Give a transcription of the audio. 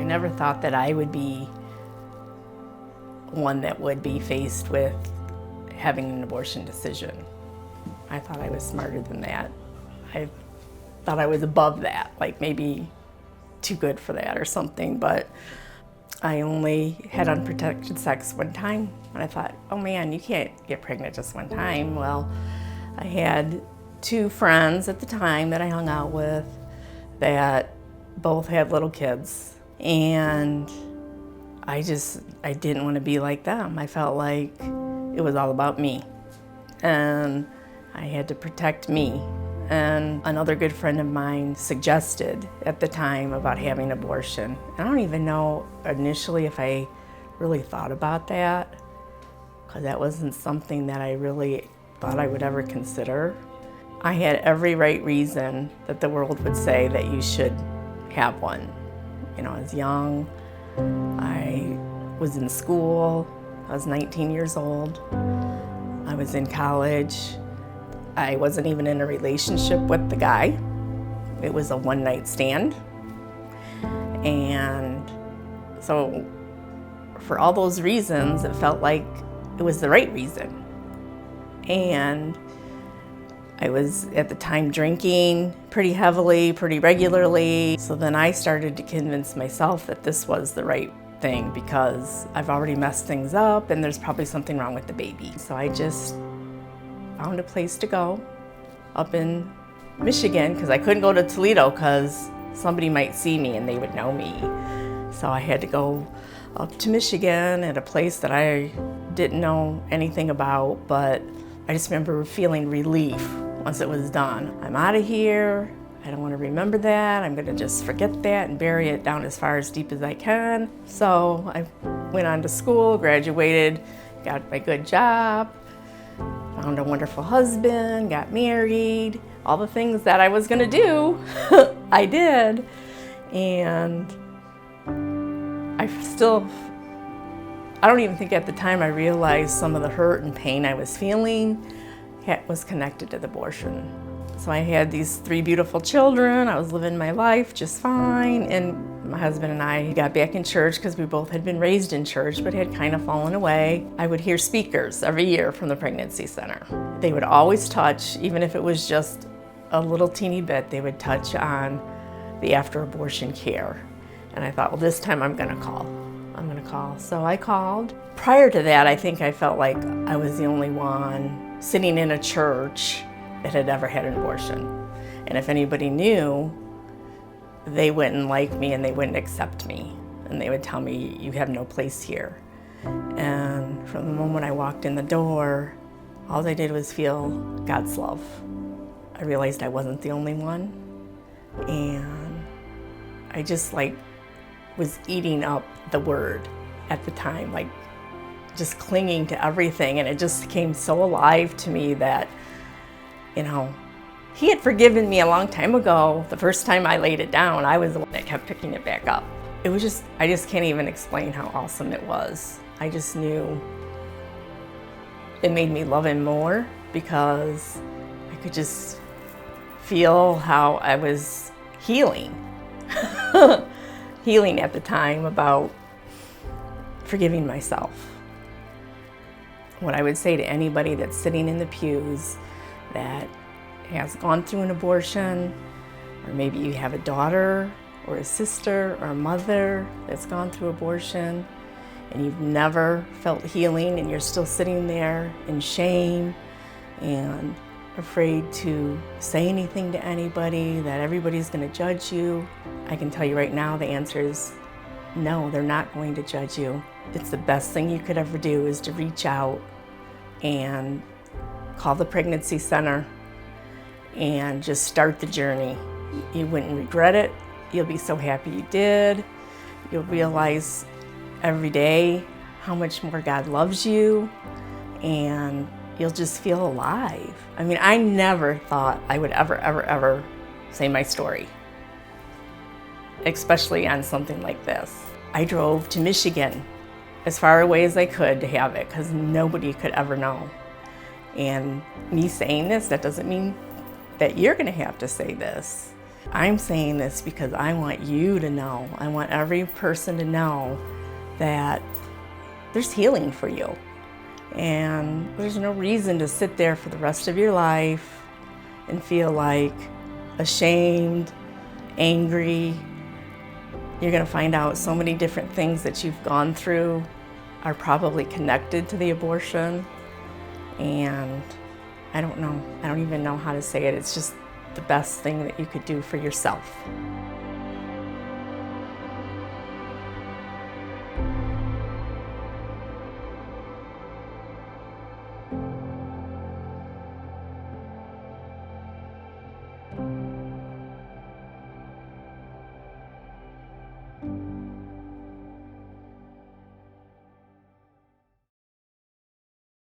I never thought that I would be one that would be faced with having an abortion decision. I thought I was smarter than that. I thought I was above that, like maybe too good for that or something, but I only had unprotected sex one time, and I thought, oh man, you can't get pregnant just one time. Well, I had two friends at the time that I hung out with that both had little kids, and I didn't want to be like them. I felt like it was all about me, and I had to protect me. And another good friend of mine suggested at the time about having an abortion. And I don't even know initially if I really thought about that, because that wasn't something that I really thought I would ever consider. I had every right reason that the world would say that you should have one. You know, I was young, I was in school, I was 19 years old, I was in college. I wasn't even in a relationship with the guy. It was a one-night stand. And so for all those reasons, it felt like it was the right reason. And I was at the time drinking pretty heavily, pretty regularly. So then I started to convince myself that this was the right thing because I've already messed things up and there's probably something wrong with the baby. So I just found a place to go up in Michigan because I couldn't go to Toledo because somebody might see me and they would know me. So I had to go up to Michigan at a place that I didn't know anything about, but I just remember feeling relief once it was done. I'm out of here. I don't want to remember that. I'm going to just forget that and bury it down as far as deep as I can. So I went on to school, graduated, got my good job, found a wonderful husband, got married, all the things that I was gonna do, I did. And I don't even think at the time I realized some of the hurt and pain I was feeling was connected to the abortion. So I had these 3 beautiful children, I was living my life just fine, and my husband and I got back in church because we both had been raised in church but had kind of fallen away. I would hear speakers every year from the pregnancy center. They would always touch, even if it was just a little teeny bit, they would touch on the after-abortion care. And I thought, well, this time I'm gonna call. So I called. Prior to that, I think I felt like I was the only one sitting in a church that had ever had an abortion. And if anybody knew, they wouldn't like me and they wouldn't accept me. And they would tell me, you have no place here. And from the moment I walked in the door, all I did was feel God's love. I realized I wasn't the only one. And I just was eating up the word at the time, just clinging to everything. And it just came so alive to me that, you know, he had forgiven me a long time ago. The first time I laid it down, I was the one that kept picking it back up. It was I just can't even explain how awesome it was. I just knew it made me love him more because I could just feel how I was healing. Healing at the time about forgiving myself. What I would say to anybody that's sitting in the pews that has gone through an abortion, or maybe you have a daughter or a sister or a mother that's gone through abortion and you've never felt healing and you're still sitting there in shame and afraid to say anything to anybody, that everybody's going to judge you. I can tell you right now the answer is no, they're not going to judge you. It's the best thing you could ever do is to reach out and call the pregnancy center and just start the journey. You wouldn't regret it. You'll be so happy you did. You'll realize every day how much more God loves you, and you'll just feel alive. I mean, I never thought I would ever say my story, especially on something like this. I drove to Michigan as far away as I could to have it because nobody could ever know. And me saying this, that doesn't mean that you're gonna have to say this. I'm saying this because I want you to know, I want every person to know that there's healing for you. And there's no reason to sit there for the rest of your life and feel like ashamed, angry. You're going to find out so many different things that you've gone through are probably connected to the abortion. And I don't know, I don't even know how to say it. It's just the best thing that you could do for yourself.